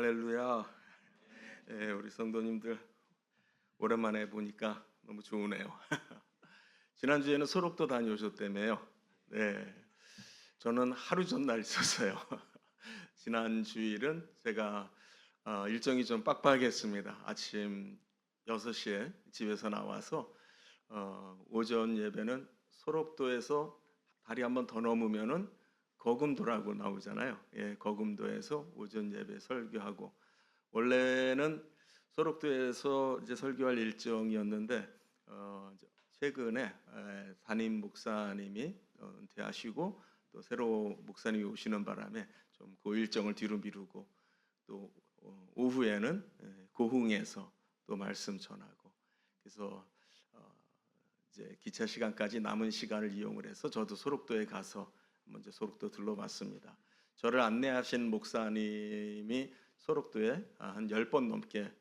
할렐루야. 우리 성도님들 오랜만에 보니까 너무 좋으네요. 지난주에는 소록도 다녀오셨다며요. 네, 저는 하루 전날 있었어요. 지난 주일은 제가 일정이 좀 빡빡했습니다. 아침 6시에 집에서 나와서 오전 예배는 소록도에서 다리 한번 더 넘으면은 거금도라고 나오잖아요. 거금도에서 오전 예배 설교하고, 원래는 소록도에서 이제 설교할 일정이었는데 최근에 담임 목사님이 은퇴하시고 또 새로 목사님이 오시는 바람에 좀 그 일정을 뒤로 미루고, 또 오후에는 고흥에서 또 말씀 전하고, 그래서 이제 기차 시간까지 남은 시간을 이용을 해서 저도 소록도에 가서 먼저 소록도 둘러봤습니다. 저를 안내하신 목사님이 소록도에 한 10번 넘게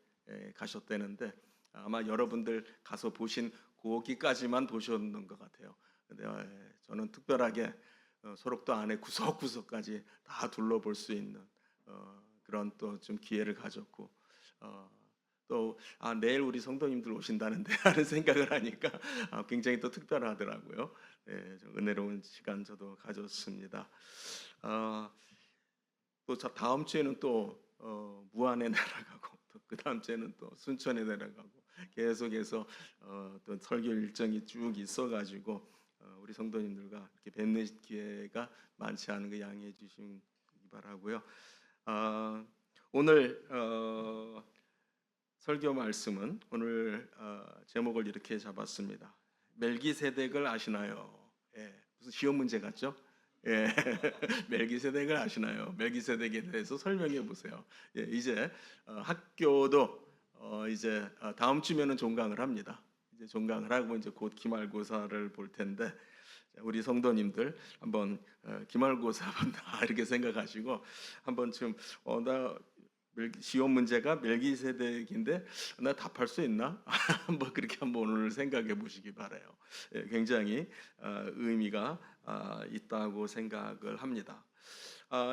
가셨다는데, 아마 여러분들 가서 보신 거기까지만 보셨는 것 같아요. 근데 저는 특별하게 소록도 안에 구석구석까지 다 둘러볼 수 있는 그런 또 좀 기회를 가졌고, 또 내일 우리 성도님들 오신다는데 하는 생각을 하니까 굉장히 또 특별하더라고요. 좀 은혜로운 시간 저도 가졌습니다. 또 다음 주에는 또 무안에 내려가고, 또 그 다음 주에는 또 순천에 내려가고, 계속해서 또 설교 일정이 쭉 있어가지고 우리 성도님들과 이렇게 뵙는 기회가 많지 않은 거 양해해 주시기 바라고요. 오늘 설교 말씀은 오늘 제목을 이렇게 잡았습니다. 멜기세덱을 아시나요? 무슨 시험 문제 같죠? 멜기세덱을 아시나요? 멜기세덱에 대해서 설명해 보세요. 이제 학교도 이제 다음 주면은 종강을 합니다. 이제 종강을 하고 이제 곧 기말고사를 볼 텐데, 우리 성도님들 한번 기말고사 한번 이렇게 생각하시고 한번 좀 나 시험 문제가 멜기세덱인데 나 답할 수 있나? 한번 그렇게 한번 오늘 생각해 보시기 바라요. 굉장히 의미가 있다고 생각을 합니다.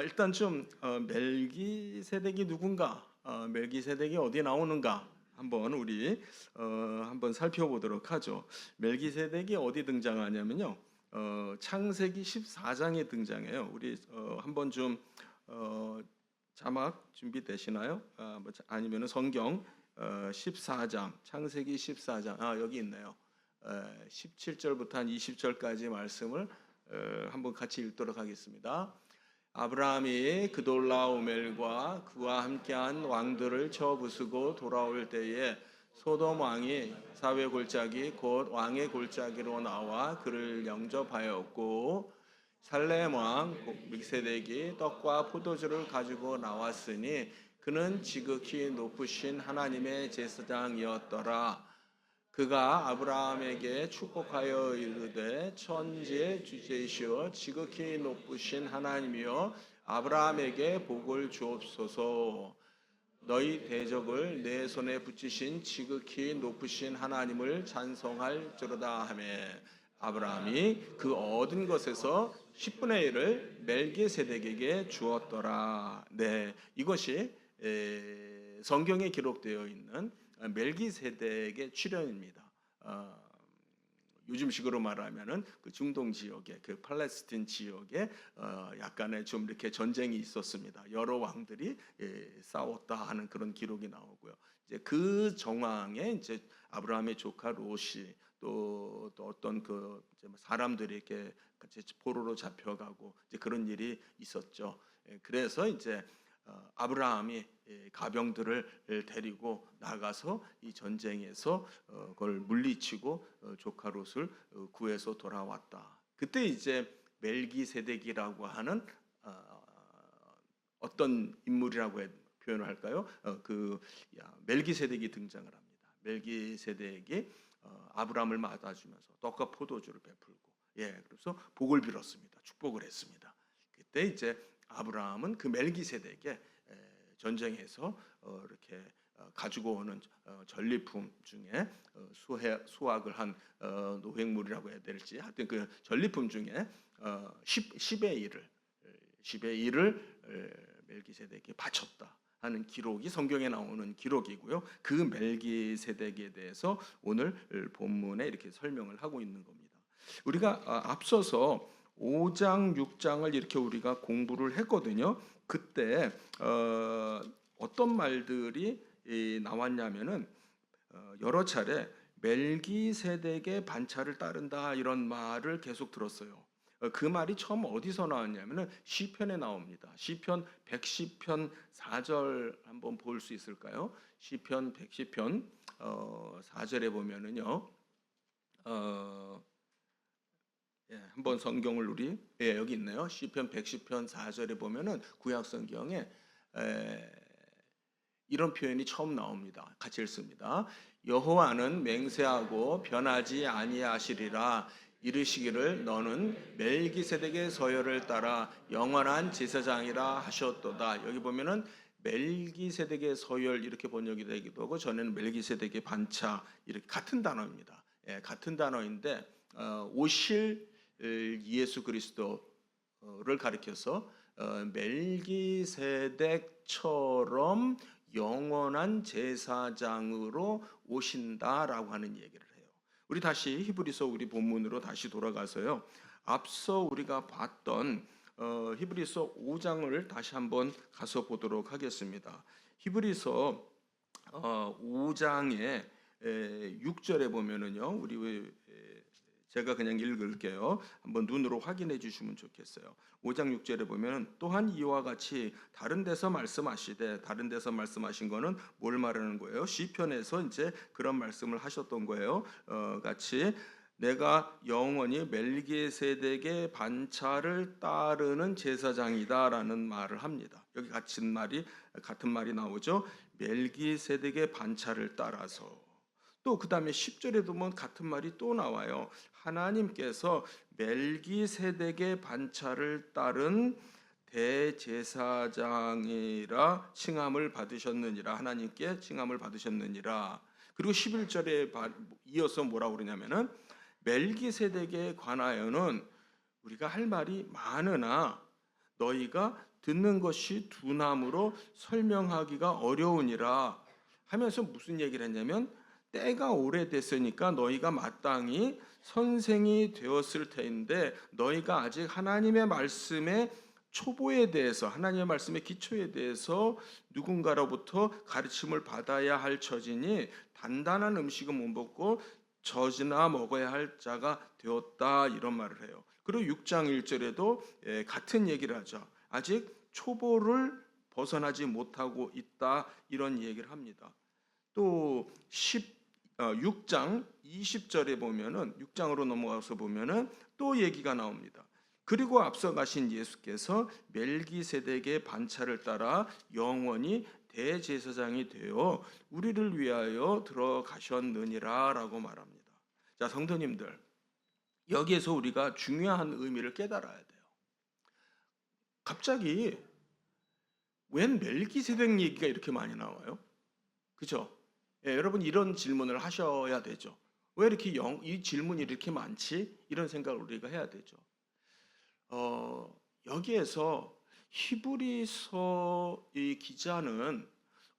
일단 좀 멜기세덱이 누군가, 멜기세덱이 어디 나오는가 한번 우리 한번 살펴보도록 하죠. 멜기세덱이 어디 등장하냐면요, 창세기 14장에 등장해요. 우리 한번 좀 자막 준비되시나요? 아니면 성경 14장, 창세기 14장, 여기 있네요. 17절부터 한 20절까지 말씀을 한번 같이 읽도록 하겠습니다. 아브라함이 그돌라오멜과 그와 함께한 왕들을 쳐 부수고 돌아올 때에 소돔 왕이 사회 골짜기 곧 왕의 골짜기로 나와 그를 영접하였고, 살렘 왕 믹세덱이 떡과 포도주를 가지고 나왔으니 그는 지극히 높으신 하나님의 제사장이었더라. 그가 아브라함에게 축복하여 이르되 천지의 주제이시오 지극히 높으신 하나님이여 아브라함에게 복을 주옵소서. 너희 대적을 내 손에 붙이신 지극히 높으신 하나님을 찬송할지로다 하며, 아브라함이 그 얻은 것에서 10분의 1을 멜기세덱에게 주었더라. 네, 이것이 성경에 기록되어 있는 멜기세덱의 출현입니다. 요즘식으로 말하면은 그 중동 지역에, 그 팔레스틴 지역에 약간의 좀 이렇게 전쟁이 있었습니다. 여러 왕들이 싸웠다 하는 그런 기록이 나오고요. 이제 그 정황에 이제 아브라함의 조카 롯이 또 어떤 그 사람들이 이렇게 같이 포로로 잡혀가고 이제 그런 일이 있었죠. 그래서 이제 아브라함이 가병들을 데리고 나가서 이 전쟁에서 그걸 물리치고 조카 롯을 구해서 돌아왔다. 그때 이제 멜기세덱이라고 하는 어떤 인물이라고 표현을 할까요? 멜기세덱이 등장을 합니다. 멜기세덱이 아브라함을 맞아주면서 떡과 포도주를 베풀고, 그래서 복을 빌었습니다. 축복을 했습니다. 그때 이제 아브라함은 그 멜기세덱의 전쟁에서 이렇게 가지고 오는 전리품 중에 수확을 한 노획물이라고 해야 될지, 하여튼 그 전리품 중에 10의 1을 멜기세덱이 바쳤다. 하는 기록이 성경에 나오는 기록이고요. 그 멜기세덱에 대해서 오늘 본문에 이렇게 설명을 하고 있는 겁니다. 우리가 앞서서 5장, 6장을 이렇게 우리가 공부를 했거든요. 그때 어떤 말들이 나왔냐면은 여러 차례 멜기세덱의 반차를 따른다 이런 말을 계속 들었어요. 그 말이 처음 어디서 나왔냐면은 시편에 나옵니다. 시편 110편 4절 한번 볼 수 있을까요? 시편 110편 4절에 보면은요. 한번 성경을 우리 여기 있네요. 시편 110편 4절에 보면은 구약 성경에 이런 표현이 처음 나옵니다. 같이 읽습니다. 여호와는 맹세하고 변하지 아니하시리라. 이르시기를 너는 멜기세덱의 서열을 따라 영원한 제사장이라 하셨도다. 여기 보면은 멜기세덱의 서열 이렇게 번역이 되기도 하고 전에는 멜기세덱의 반차 이렇게 같은 단어입니다. 같은 단어인데 오실 예수 그리스도를 가리켜서 멜기세덱처럼 영원한 제사장으로 오신다라고 하는 얘기를 해요. 우리 다시 히브리서 우리 본문으로 다시 돌아가서요. 앞서 우리가 봤던 히브리서 5장을 다시 한번 가서 보도록 하겠습니다. 히브리서 5장의 6절에 보면은요. 우리 제가 그냥 읽을게요. 한번 눈으로 확인해 주시면 좋겠어요. 5장 6절에 보면 또한 이와 같이 다른 데서 말씀하시되, 다른 데서 말씀하신 거는 뭘 말하는 거예요? 시편에서 이제 그런 말씀을 하셨던 거예요. 같이 내가 영원히 멜기세덱의 반차를 따르는 제사장이다라는 말을 합니다. 여기 같은 말이 나오죠. 멜기세덱의 반차를 따라서. 또 그 다음에 10절에도 보면 같은 말이 또 나와요. 하나님께서 멜기세덱의 반차를 따른 대제사장이라 칭함을 받으셨느니라. 하나님께 칭함을 받으셨느니라. 그리고 11절에 이어서 뭐라고 그러냐면은 멜기세덱에 관하여는 우리가 할 말이 많으나 너희가 듣는 것이 둔함으로 설명하기가 어려우니라 하면서 무슨 얘기를 했냐면 때가 오래됐으니까 너희가 마땅히 선생이 되었을 터인데 너희가 아직 하나님의 말씀의 초보에 대해서 하나님의 말씀의 기초에 대해서 누군가로부터 가르침을 받아야 할 처지니 단단한 음식은 못 먹고 젖이나 먹어야 할 자가 되었다 이런 말을 해요. 그리고 6장 1절에도 같은 얘기를 하죠. 아직 초보를 벗어나지 못하고 있다 이런 얘기를 합니다. 또 6장 20절에 보면은 6장으로 넘어가서 보면은 또 얘기가 나옵니다. 그리고 앞서 가신 예수께서 멜기세덱의 반차를 따라 영원히 대제사장이 되어 우리를 위하여 들어가셨느니라라고 말합니다. 자, 성도님들, 여기에서 우리가 중요한 의미를 깨달아야 돼요. 갑자기 웬 멜기세덱 얘기가 이렇게 많이 나와요? 그죠? 여러분 이런 질문을 하셔야 되죠. 왜 이렇게 이 질문이 이렇게 많지? 이런 생각을 우리가 해야 되죠. 여기에서 히브리서 이 기자는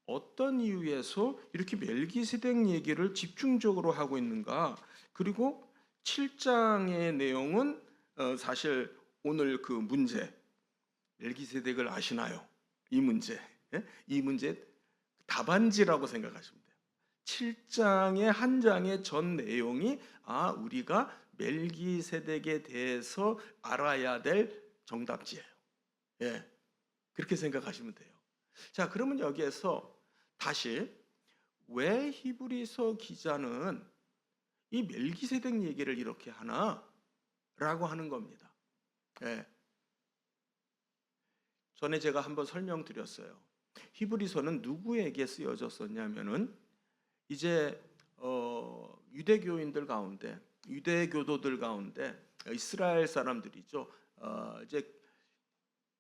어떤 이유에서 이렇게 멜기세덱 얘기를 집중적으로 하고 있는가? 그리고 7장의 내용은 사실 오늘 그 문제 멜기세덱을 아시나요? 이 문제, 이 문제 답안지라고 생각하시면 돼요. 7장의 한 장의 전 내용이 우리가 멜기세덱에 대해서 알아야 될 정답지예요. 그렇게 생각하시면 돼요. 자, 그러면 여기에서 다시 왜 히브리서 기자는 이 멜기세덱 얘기를 이렇게 하나라고 하는 겁니다. 전에 제가 한번 설명드렸어요. 히브리서는 누구에게 쓰여졌었냐면은 이제 유대교인들 가운데 유대교도들 가운데 이스라엘 사람들이죠. 이제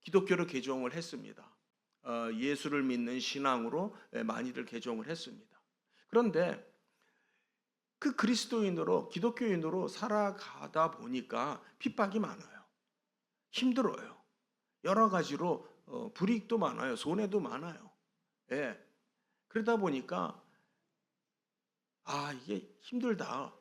기독교를 개종을 했습니다. 예수를 믿는 신앙으로 많이들 개종을 했습니다. 그런데 그 그리스도인으로 기독교인으로 살아가다 보니까 핍박이 많아요. 힘들어요. 여러 가지로 불이익도 많아요. 손해도 많아요. 예. 그러다 보니까 이게 힘들다.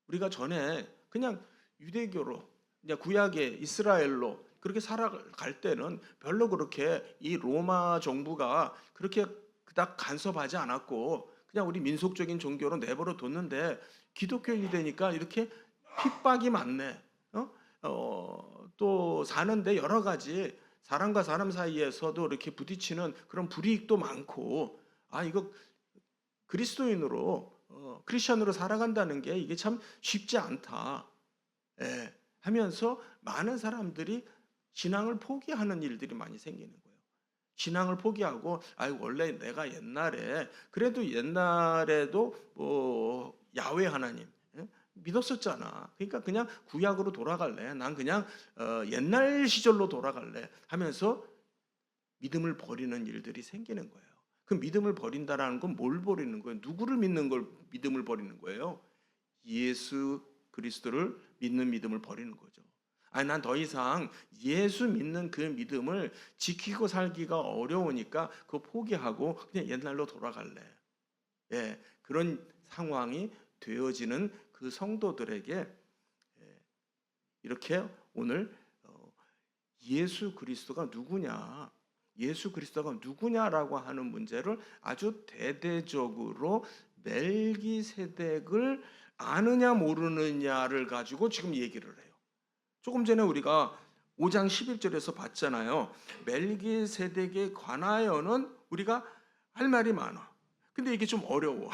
우리가 전에 그냥 유대교로, 이제 구약의 이스라엘로 그렇게 살아갈 때는 별로 그렇게 이 로마 정부가 그렇게 그닥 간섭하지 않았고 그냥 우리 민속적인 종교로 내버려 뒀는데, 기독교인이 되니까 이렇게 핍박이 많네. 또 사는데 여러 가지 사람과 사람 사이에서도 이렇게 부딪히는 그런 불이익도 많고, 이거 그리스도인으로 크리스천으로 살아간다는 게 이게 참 쉽지 않다. 예, 하면서 많은 사람들이 신앙을 포기하는 일들이 많이 생기는 거예요. 신앙을 포기하고 원래 내가 옛날에도 야훼 하나님 믿었었잖아. 그러니까 그냥 구약으로 돌아갈래. 난 그냥 옛날 시절로 돌아갈래 하면서 믿음을 버리는 일들이 생기는 거예요. 그 믿음을 버린다라는 건 뭘 버리는 거예요? 누구를 믿는 걸 믿음을 버리는 거예요? 예수 그리스도를 믿는 믿음을 버리는 거죠. 난 더 이상 예수 믿는 그 믿음을 지키고 살기가 어려우니까 그거 포기하고 그냥 옛날로 돌아갈래. 예, 그런 상황이 되어지는 그 성도들에게 이렇게 오늘 예수 그리스도가 누구냐, 예수 그리스도가 누구냐라고 하는 문제를 아주 대대적으로 멜기세덱을 아느냐 모르느냐를 가지고 지금 얘기를 해요. 조금 전에 우리가 5장 11절에서 봤잖아요. 멜기세덱에 관하여는 우리가 할 말이 많아. 근데 이게 좀 어려워.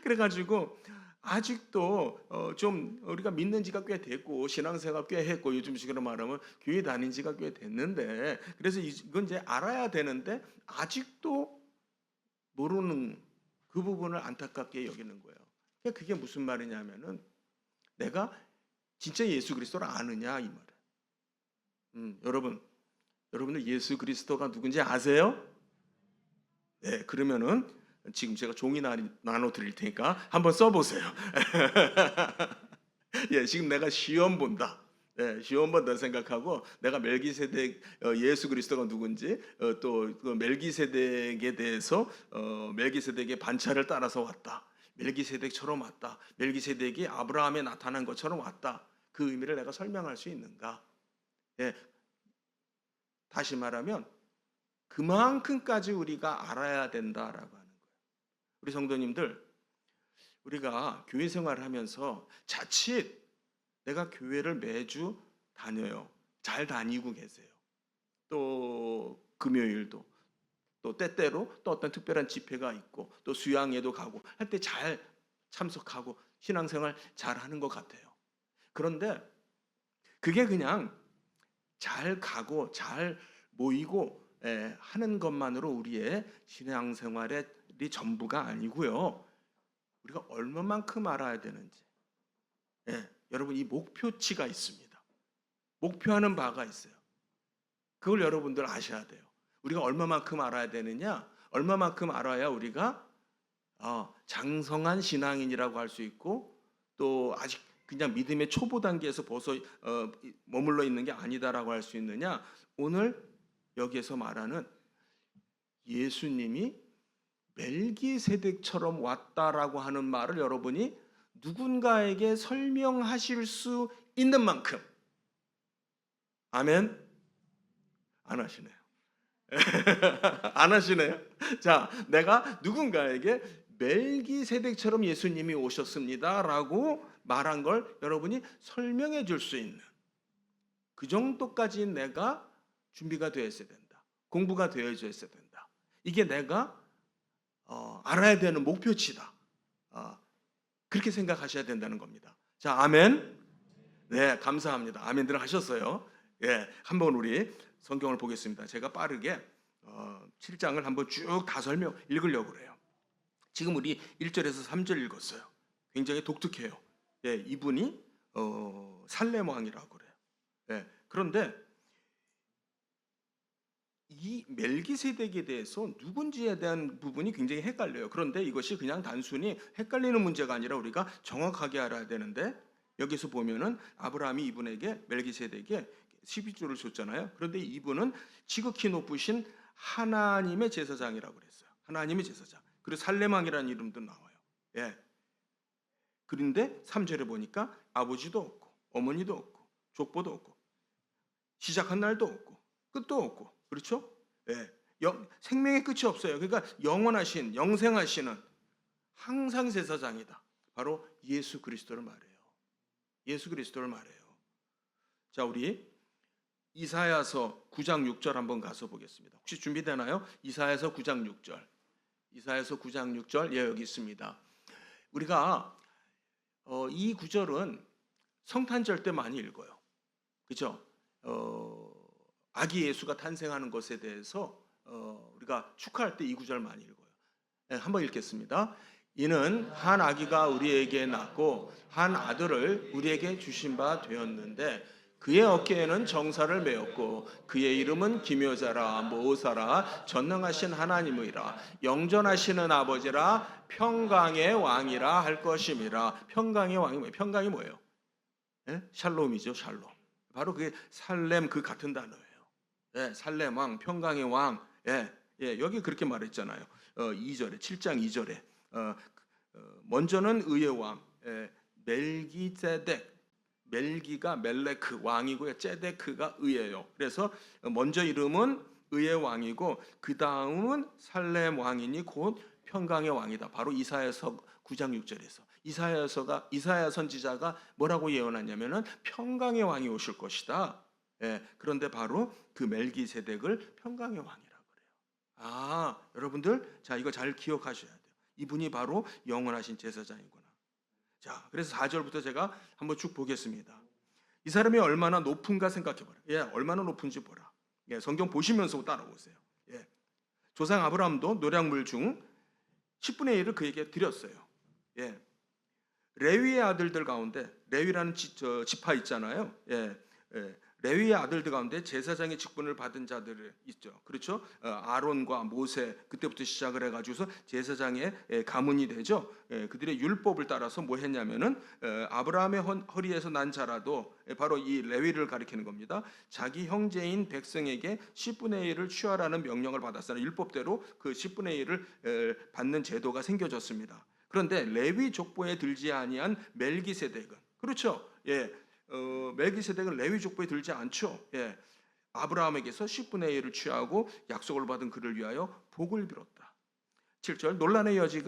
그래가지고 아직도 좀 우리가 믿는 지가 꽤 됐고 신앙생활 꽤 했고 요즘식으로 말하면 교회 다닌 지가 꽤 됐는데, 그래서 이건 이제 알아야 되는데 아직도 모르는 그 부분을 안타깝게 여기는 거예요. 그러니까 그게 무슨 말이냐면은 내가 진짜 예수 그리스도를 아느냐 이 말이에요. 여러분들 예수 그리스도가 누군지 아세요? 네, 그러면은 지금 제가 종이 나눠 드릴 테니까 한번 써보세요. 예, 지금 내가 시험 본다. 시험 본다 생각하고 내가 멜기세덱 예수 그리스도가 누군지 또 그 멜기세덱에 대해서 멜기세덱의 반차를 따라서 왔다. 멜기세덱처럼 왔다. 멜기세덱이 아브라함에 나타난 것처럼 왔다. 그 의미를 내가 설명할 수 있는가? 예, 다시 말하면 그만큼까지 우리가 알아야 된다라고 하는 거예요. 우리 성도님들, 우리가 교회 생활을 하면서 자칫 내가 교회를 매주 다녀요. 잘 다니고 계세요. 또 금요일도 또 때때로 또 어떤 특별한 집회가 있고 또 수양회도 가고 할 때 잘 참석하고 신앙생활 잘 하는 것 같아요. 그런데 그게 그냥 잘 가고 잘 모이고 하는 것만으로 우리의 신앙생활의 전부가 아니고요. 우리가 얼마만큼 알아야 되는지. 여러분 이 목표치가 있습니다. 목표하는 바가 있어요. 그걸 여러분들 아셔야 돼요. 우리가 얼마만큼 알아야 되느냐? 얼마만큼 알아야 우리가 장성한 신앙인이라고 할 수 있고 또 아직 그냥 믿음의 초보 단계에서 머물러 있는 게 아니다라고 할 수 있느냐? 오늘 여기에서 말하는 예수님이 멜기세덱처럼 왔다라고 하는 말을 여러분이 누군가에게 설명하실 수 있는 만큼, 아멘? 안 하시네요. 안 하시네요. 자, 내가 누군가에게 멜기세덱처럼 예수님이 오셨습니다라고 말한 걸 여러분이 설명해 줄 수 있는 그 정도까지 내가 준비가 되어 있어야 된다. 공부가 되어 있어야 된다. 이게 내가 알아야 되는 목표치다. 그렇게 생각하셔야 된다는 겁니다. 자, 아멘. 네, 감사합니다. 아멘들 하셨어요. 예, 한번 우리 성경을 보겠습니다. 제가 빠르게 7장을 한번 쭉 다 읽으려고 그래요. 지금 우리 1절에서 3절 읽었어요. 굉장히 독특해요. 예, 이분이 살렘 왕이라고 그래요. 예, 그런데 이 멜기세덱에 대해서 누군지에 대한 부분이 굉장히 헷갈려요. 그런데 이것이 그냥 단순히 헷갈리는 문제가 아니라 우리가 정확하게 알아야 되는데, 여기서 보면은 아브라함이 이분에게 멜기세덱에게 12조를 줬잖아요. 그런데 이분은 지극히 높으신 하나님의 제사장이라고 그랬어요. 하나님의 제사장. 그리고 살레망이라는 이름도 나와요. 예. 그런데 3절에 보니까 아버지도 없고 어머니도 없고 족보도 없고 시작한 날도 없고 끝도 없고, 그렇죠? 예. 생명의 끝이 없어요. 그러니까 영원하신, 영생하시는 항상 제사장이다. 바로 예수 그리스도를 말해요. 예수 그리스도를 말해요. 자, 우리 이사야서 9장 6절 한번 가서 보겠습니다. 혹시 준비되나요? 이사야서 9장 6절. 이사야서 9장 6절. 예, 여기 있습니다. 우리가 이 구절은 성탄절 때 많이 읽어요. 그렇죠? 아기 예수가 탄생하는 것에 대해서 우리가 축하할 때 이 구절 많이 읽어요. 네, 한번 읽겠습니다. 이는 한 아기가 우리에게 낳고 한 아들을 우리에게 주신 바 되었는데 그의 어깨에는 정사를 메었고 그의 이름은 기묘자라 모사라 전능하신 하나님이라 영전하시는 아버지라 평강의 왕이라 할 것임이라. 평강의 왕이 뭐예요? 평강이 뭐예요? 네? 샬롬이죠. 샬롬. 바로 그게 살렘 그 같은 단어예요. 예, 살렘 왕, 평강의 왕. 예, 예, 여기 그렇게 말했잖아요. 2절에 7장 2절에 먼저는 의의 왕, 멜기ጼ덱. 멜기가 멜레크 왕이고요. 제데크가 의예요. 그래서 먼저 이름은 의의 왕이고 그 다음은 살렘 왕이니 곧 평강의 왕이다. 바로 이사야서 9장 6절에서 이사야 선지자가 뭐라고 예언하냐면은 평강의 왕이 오실 것이다. 예, 그런데 바로 그 멜기세덱을 평강의 왕이라고 그래요. 아, 여러분들, 자, 이거 잘 기억하셔야 돼요. 이분이 바로 영원하신 제사장이구나. 자, 그래서 4절부터 제가 한번 쭉 보겠습니다. 이 사람이 얼마나 높은가 생각해봐라. 예, 얼마나 높은지 보라. 예, 성경 보시면서 따라오세요. 예, 조상 아브라함도 노량물 중 10분의 1을 그에게 드렸어요. 예, 레위의 아들들 가운데, 레위라는 지파 있잖아요. 예, 예, 레위의 아들들 가운데 제사장의 직분을 받은 자들 있죠. 그렇죠? 아론과 모세, 그때부터 시작을 해가지고서 제사장의 가문이 되죠. 그들의 율법을 따라서 뭐 했냐면은 아브라함의 허리에서 난 자라도, 바로 이 레위를 가리키는 겁니다. 자기 형제인 백성에게 10분의 1을 취하라는 명령을 받았어요. 율법대로 그 10분의 1을 받는 제도가 생겨졌습니다. 그런데 레위 족보에 들지 아니한 멜기세덱은, 그렇죠? 예. 멜기세덱은 레위 족보에 들지 않죠. 예, 아브라함에게서 10분의 1을 취하고 약속을 받은 그를 위하여 복을 빌었다. 7절 논란의 여지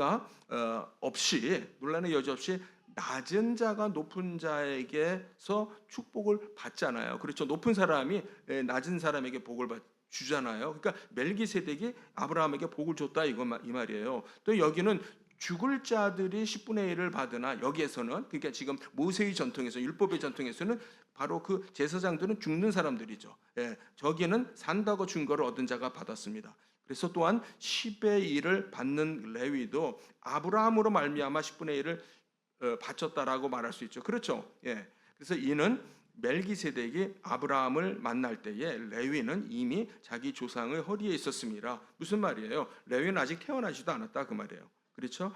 없이 낮은 자가 높은 자에게서 축복을 받잖아요. 그렇죠. 높은 사람이 낮은 사람에게 복을 주잖아요. 그러니까 멜기세덱이 아브라함에게 복을 줬다 이 말이에요. 또 여기는 죽을 자들이 10분의 1을 받으나, 여기에서는 그러니까 지금 모세의 전통에서, 율법의 전통에서는 바로 그 제사장들은 죽는 사람들이죠. 예, 저기는 산다고 증거를 얻은 자가 받았습니다. 그래서 또한 10의 1을 받는 레위도 아브라함으로 말미암아 10분의 1을 바쳤다라고 말할 수 있죠. 그렇죠. 예, 그래서 이는 멜기세덱이 아브라함을 만날 때에 레위는 이미 자기 조상의 허리에 있었습니다. 무슨 말이에요? 레위는 아직 태어나지도 않았다 그 말이에요. 그렇죠?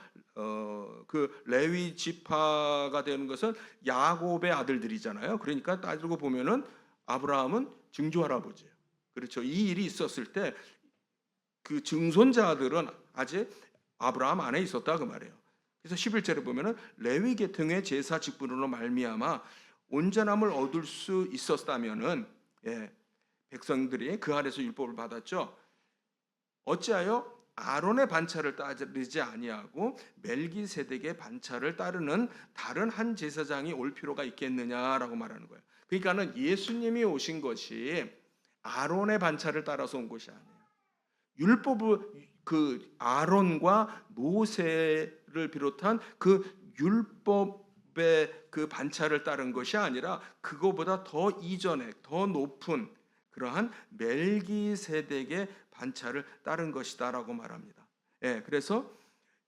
그 레위 지파가 되는 것은 야곱의 아들들이잖아요. 그러니까 따지고 보면은 아브라함은 증조할아버지예요. 그렇죠? 이 일이 있었을 때 그 증손자들은 아직 아브라함 안에 있었다 그 말이에요. 그래서 11절에 보면은 레위 계통의 제사 직분으로 말미암아 온전함을 얻을 수 있었다면은, 예, 백성들이 그 아래서 율법을 받았죠. 어찌하여 아론의 반차를 따르지 아니하고 멜기세덱의 반차를 따르는 다른 한 제사장이 올 필요가 있겠느냐라고 말하는 거예요. 그러니까는 예수님이 오신 것이 아론의 반차를 따라서 온 것이 아니에요. 율법을, 그 아론과 모세를 비롯한 그 율법의 그 반차를 따른 것이 아니라 그거보다 더 이전에 더 높은 그러한 멜기세덱의 반차를 따른 것이다라고 말합니다. 예, 그래서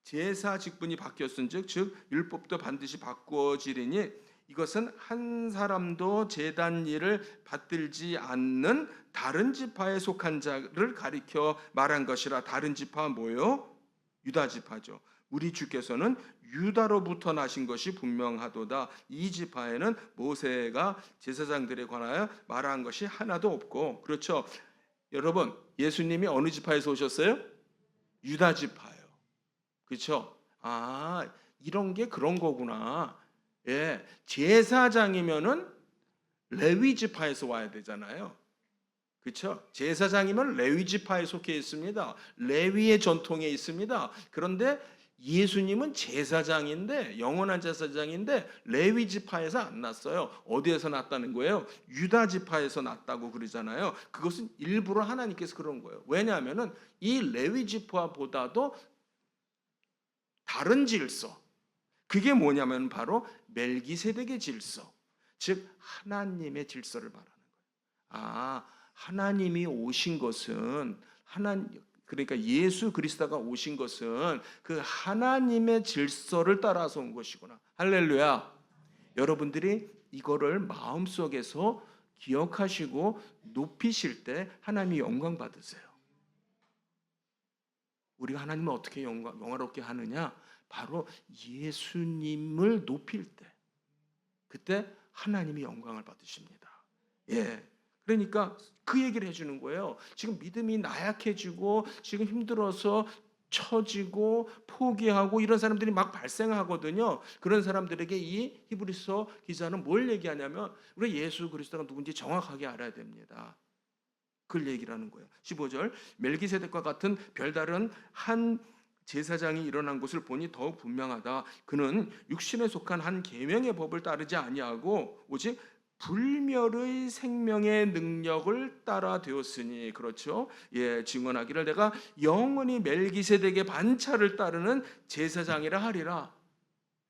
제사 직분이 바뀌었은즉, 즉 율법도 반드시 바꾸어지리니 이것은 한 사람도 제단 일을 받들지 않는 다른 지파에 속한 자를 가리켜 말한 것이라. 다른 지파 뭐요? 유다 지파죠. 우리 주께서는 유다로부터 나신 것이 분명하도다. 이 지파에는 모세가 제사장들에 관하여 말한 것이 하나도 없고, 그렇죠? 여러분, 예수님이 어느 지파에서 오셨어요? 유다 지파예요. 그렇죠? 아, 이런 게 그런 거구나. 예, 제사장이면은 레위 지파에서 와야 되잖아요. 그렇죠? 제사장이면 레위 지파에 속해 있습니다. 레위의 전통에 있습니다. 그런데 예수님은 제사장인데, 영원한 제사장인데 레위 지파에서 안 났어요. 어디에서 났다는 거예요? 유다 지파에서 났다고 그러잖아요. 그것은 일부러 하나님께서 그런 거예요. 왜냐하면은 이 레위 지파보다도 다른 질서, 그게 뭐냐면 바로 멜기세덱의 질서, 즉 하나님의 질서를 말하는 거예요. 아, 하나님이 오신 것은 그러니까 예수 그리스도가 오신 것은 그 하나님의 질서를 따라서 온 것이구나. 할렐루야. 여러분들이 이거를 마음속에서 기억하시고 높이실 때 하나님이 영광 받으세요. 우리가 하나님을 어떻게 영화롭게 하느냐? 바로 예수님을 높일 때, 그때 하나님이 영광을 받으십니다. 예. 그러니까 그 얘기를 해주는 거예요. 지금 믿음이 나약해지고 지금 힘들어서 처지고 포기하고 이런 사람들이 막 발생하거든요. 그런 사람들에게 이 히브리서 기자는 뭘 얘기하냐면 우리 예수 그리스도가 누군지 정확하게 알아야 됩니다. 그걸 얘기를 하는 거예요. 15절, 멜기세덱과 같은 별다른 한 제사장이 일어난 것을 보니 더욱 분명하다. 그는 육신에 속한 한 계명의 법을 따르지 아니하고 오직 불멸의 생명의 능력을 따라 되었으니, 그렇죠? 예, 증언하기를 내가 영원히 멜기세덱의 반차를 따르는 제사장이라 하리라.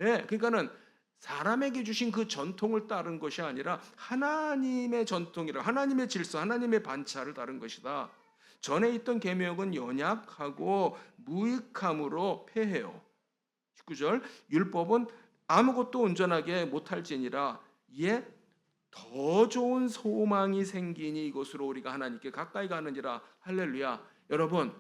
예, 그러니까는 사람에게 주신 그 전통을 따른 것이 아니라 하나님의 전통이라, 하나님의 질서, 하나님의 반차를 따른 것이다. 전에 있던 계명은 연약하고 무익함으로 패해요. 19절, 율법은 아무것도 온전하게 못할지니라 이에 더 좋은 소망이 생기니 이것으로 우리가 하나님께 가까이 가느니라. 할렐루야. 여러분,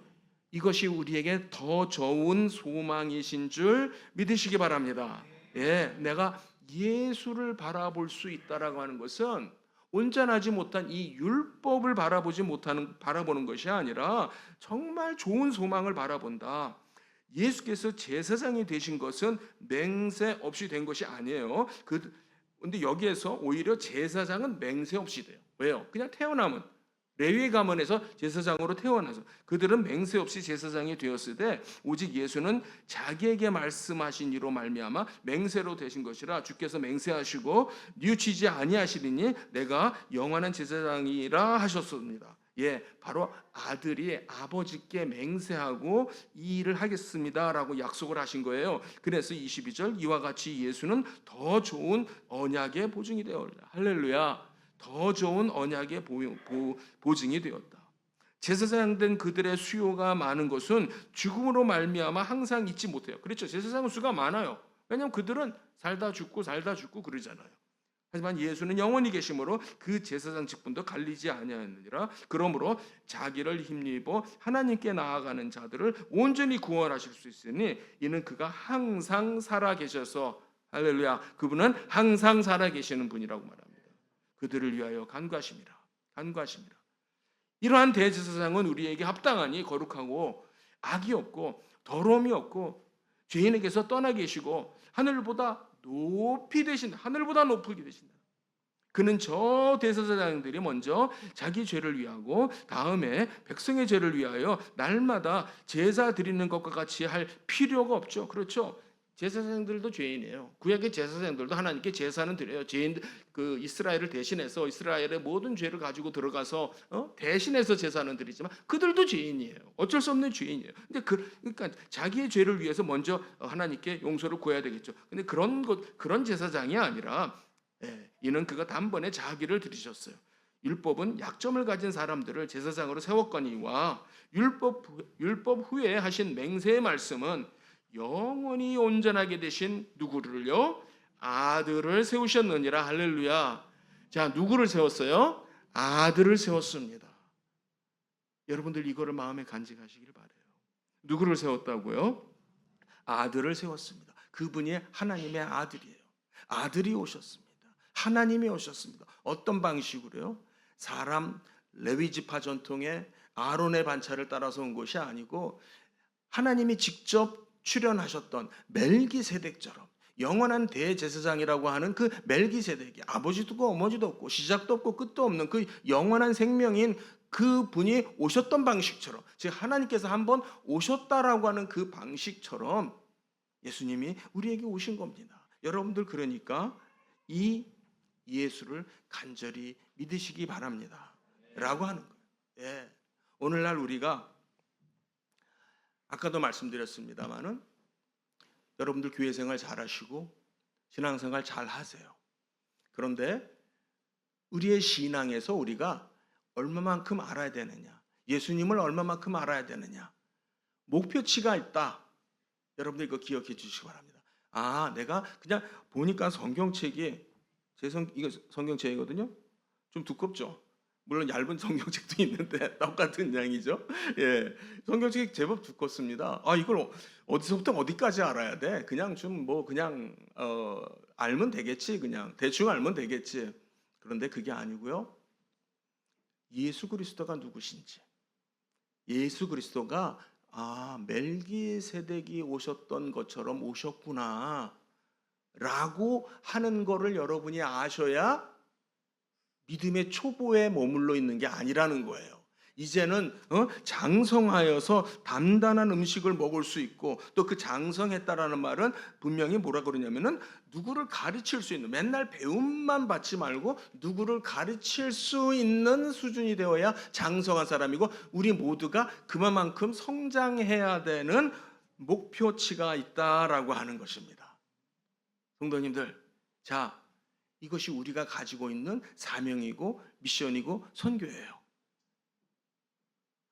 이것이 우리에게 더 좋은 소망이신 줄 믿으시기 바랍니다. 예, 내가 예수를 바라볼 수 있다라고 하는 것은 온전하지 못한 이 율법을 바라보는 것이 아니라 정말 좋은 소망을 바라본다. 예수께서 제사장이 되신 것은 맹세 없이 된 것이 아니에요. 근데 여기에서 오히려 제사장은 맹세 없이 돼요. 왜요? 그냥 태어나면 레위 가문에서 제사장으로 태어나서 그들은 맹세 없이 제사장이 되었을 때 오직 예수는 자기에게 말씀하신 이로 말미암아 맹세로 되신 것이라 주께서 맹세하시고 뉘우치지 아니하시리니 내가 영원한 제사장이라 하셨습니다. 예, 바로 아들이 아버지께 맹세하고 이 일을 하겠습니다라고 약속을 하신 거예요. 그래서 22절 이와 같이 예수는 더 좋은 언약의 보증이 되었다. 할렐루야. 더 좋은 언약의 보증이 되었다. 제사장 된 그들의 수요가 많은 것은 죽음으로 말미암아 항상 잊지 못해요. 그렇죠. 제사장은 수가 많아요. 왜냐하면 그들은 살다 죽고 그러잖아요. 하지만 예수는 영원히 계심으로 그 제사장 직분도 갈리지 아니하느니라. 그러므로 자기를 힘입어 하나님께 나아가는 자들을 온전히 구원하실 수 있으니 이는 그가 항상 살아 계셔서, 할렐루야, 그분은 항상 살아 계시는 분이라고 말합니다. 그들을 위하여 간구하십니다. 이러한 대제사장은 우리에게 합당하니 거룩하고 악이 없고 더러움이 없고 죄인에게서 떠나 계시고 하늘보다 높게 되신다. 그는 저 대제사장들이 먼저 자기 죄를 위하고 다음에 백성의 죄를 위하여 날마다 제사 드리는 것과 같이 할 필요가 없죠. 그렇죠? 제사장들도 죄인이에요. 구약의 제사장들도 하나님께 제사는 드려요. 그 이스라엘을 대신해서 이스라엘의 모든 죄를 가지고 들어가서 대신해서 제사는 드리지만 그들도 죄인이에요. 어쩔 수 없는 죄인이에요. 근데 그러니까 자기의 죄를 위해서 먼저 하나님께 용서를 구해야 되겠죠. 근데 그런 제사장이 아니라 이는 그가 단번에 자기를 드리셨어요. 율법은 약점을 가진 사람들을 제사장으로 세웠거니와 율법 후에 하신 맹세의 말씀은 영원히 온전하게 되신 누구를요? 아들을 세우셨느니라. 할렐루야. 자, 누구를 세웠어요? 아들을 세웠습니다. 여러분들 이거를 마음에 간직하시길 바라요. 누구를 세웠다고요? 아들을 세웠습니다. 그분이 하나님의 아들이에요. 아들이 오셨습니다. 하나님이 오셨습니다. 어떤 방식으로요? 사람 레위 지파 전통의 아론의 반차를 따라서 온 것이 아니고 하나님이 직접 출현하셨던 멜기세덱처럼 영원한 대제사장이라고 하는 그 멜기세덱이 아버지도 없고 어머니도 없고 시작도 없고 끝도 없는 그 영원한 생명인 그 분이 오셨던 방식처럼, 즉 하나님께서 한번 오셨다라고 하는 그 방식처럼 예수님이 우리에게 오신 겁니다. 여러분들 그러니까 이 예수를 간절히 믿으시기 바랍니다 라고 하는 거예요. 예. 오늘날 우리가 아까도 말씀드렸습니다마는 여러분들 교회 생활 잘 하시고 신앙생활 잘 하세요. 그런데 우리의 신앙에서 우리가 얼마만큼 알아야 되느냐, 예수님을 얼마만큼 알아야 되느냐, 목표치가 있다. 여러분들 이거 기억해 주시기 바랍니다. 아, 내가 그냥 보니까 성경책이 이거 성경책이거든요. 좀 두껍죠. 물론 얇은 성경책도 있는데 똑같은 양이죠. 예, 성경책이 제법 두껍습니다. 아, 이걸 어디서부터 어디까지 알아야 돼? 그냥 좀 뭐 그냥 알면 되겠지, 그냥 대충 알면 되겠지. 그런데 그게 아니고요. 예수 그리스도가 누구신지, 예수 그리스도가 멜기세덱이 오셨던 것처럼 오셨구나 라고 하는 거를 여러분이 아셔야 믿음의 초보에 머물러 있는 게 아니라는 거예요. 이제는 장성하여서 단단한 음식을 먹을 수 있고, 또 그 장성했다라는 말은 분명히 뭐라 그러냐면은 누구를 가르칠 수 있는, 맨날 배움만 받지 말고 누구를 가르칠 수 있는 수준이 되어야 장성한 사람이고, 우리 모두가 그만큼 성장해야 되는 목표치가 있다라고 하는 것입니다. 성도님들, 자, 이것이 우리가 가지고 있는 사명이고 미션이고 선교예요.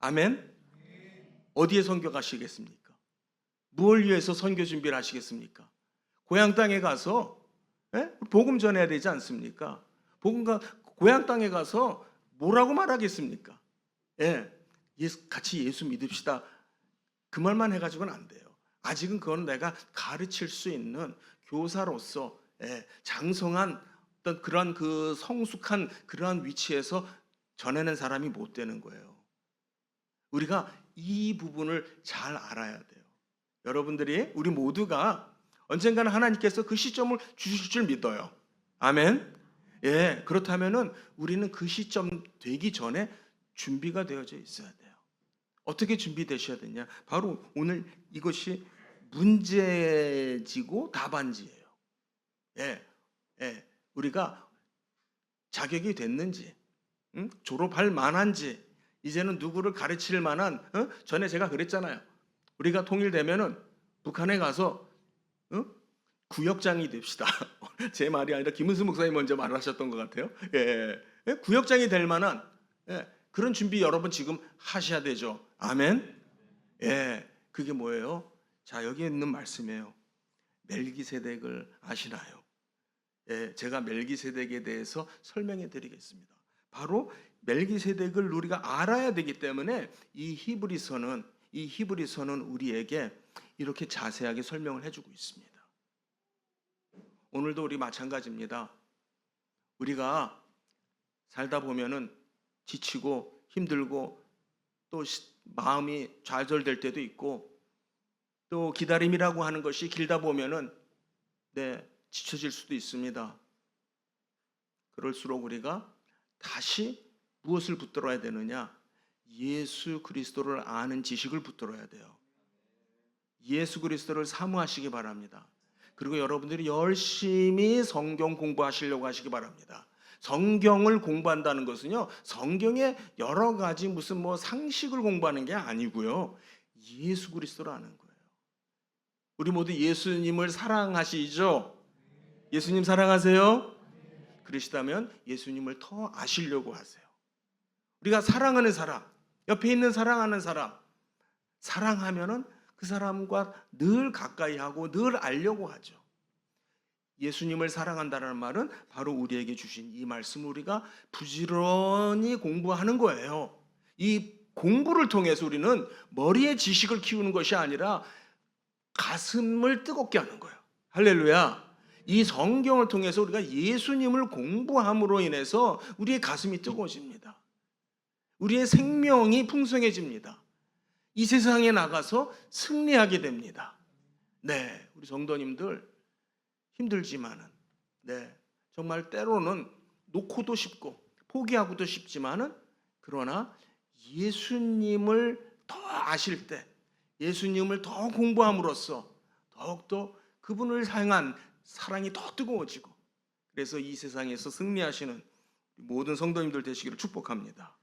아멘. 어디에 선교 가시겠습니까? 무엇을 위해서 선교 준비를 하시겠습니까? 고향 땅에 가서 복음 전해야 되지 않습니까? 고향 땅에 가서 뭐라고 말하겠습니까? 같이 예수 믿읍시다. 그 말만 해가지고는 안 돼요. 아직은 그건 내가 가르칠 수 있는 교사로서 장성한 어떤 그러한 그 성숙한 그러한 위치에서 전해낸 사람이 못 되는 거예요. 우리가 이 부분을 잘 알아야 돼요. 여러분들이, 우리 모두가 언젠가는 하나님께서 그 시점을 주실 줄 믿어요. 아멘. 예, 그렇다면은 우리는 그 시점 되기 전에 준비가 되어져 있어야 돼요. 어떻게 준비되셔야 되냐? 바로 오늘 이것이 문제지고 답안지예요. 우리가 자격이 됐는지, 졸업할 만한지, 이제는 누구를 가르칠 만한, 전에 제가 그랬잖아요. 우리가 통일되면은 북한에 가서 구역장이 됩시다. 제 말이 아니라 김은수 목사님 먼저 말을 하셨던 것 같아요. 구역장이 될 만한 그런 준비 여러분 지금 하셔야 되죠. 아멘. 그게 뭐예요? 자, 여기 있는 말씀이에요. 멜기세덱을 아시나요? 제가 멜기세덱에 대해서 설명해 드리겠습니다. 바로 멜기세덱을 우리가 알아야 되기 때문에 이 히브리서는 우리에게 이렇게 자세하게 설명을 해주고 있습니다. 오늘도 우리 마찬가지입니다. 우리가 살다 보면은 지치고 힘들고 또 마음이 좌절될 때도 있고, 또 기다림이라고 하는 것이 길다 보면은 지쳐질 수도 있습니다. 그럴수록 우리가 다시 무엇을 붙들어야 되느냐? 예수 그리스도를 아는 지식을 붙들어야 돼요. 예수 그리스도를 사모하시기 바랍니다. 그리고 여러분들이 열심히 성경 공부하시려고 하시기 바랍니다. 성경을 공부한다는 것은요, 성경의 여러 가지 무슨 상식을 공부하는 게 아니고요, 예수 그리스도를 아는 거예요. 우리 모두 예수님을 사랑하시죠? 예수님 사랑하세요? 그러시다면 예수님을 더 아시려고 하세요. 우리가 사랑하는 사람, 옆에 있는 사랑하는 사람, 사랑하면은 그 사람과 늘 가까이 하고 늘 알려고 하죠. 예수님을 사랑한다는 말은 바로 우리에게 주신 이 말씀을 우리가 부지런히 공부하는 거예요. 이 공부를 통해서 우리는 머리의 지식을 키우는 것이 아니라 가슴을 뜨겁게 하는 거예요. 할렐루야. 이 성경을 통해서 우리가 예수님을 공부함으로 인해서 우리의 가슴이 뜨거워집니다. 우리의 생명이 풍성해집니다. 이 세상에 나가서 승리하게 됩니다. 네, 우리 성도님들 힘들지만은, 네, 정말 때로는 놓고도 싶고 포기하고도 싶지만은, 그러나 예수님을 더 아실 때, 예수님을 더 공부함으로써 더욱더 그분을 향한 사랑이 더 뜨거워지고, 그래서 이 세상에서 승리하시는 모든 성도님들 되시기를 축복합니다.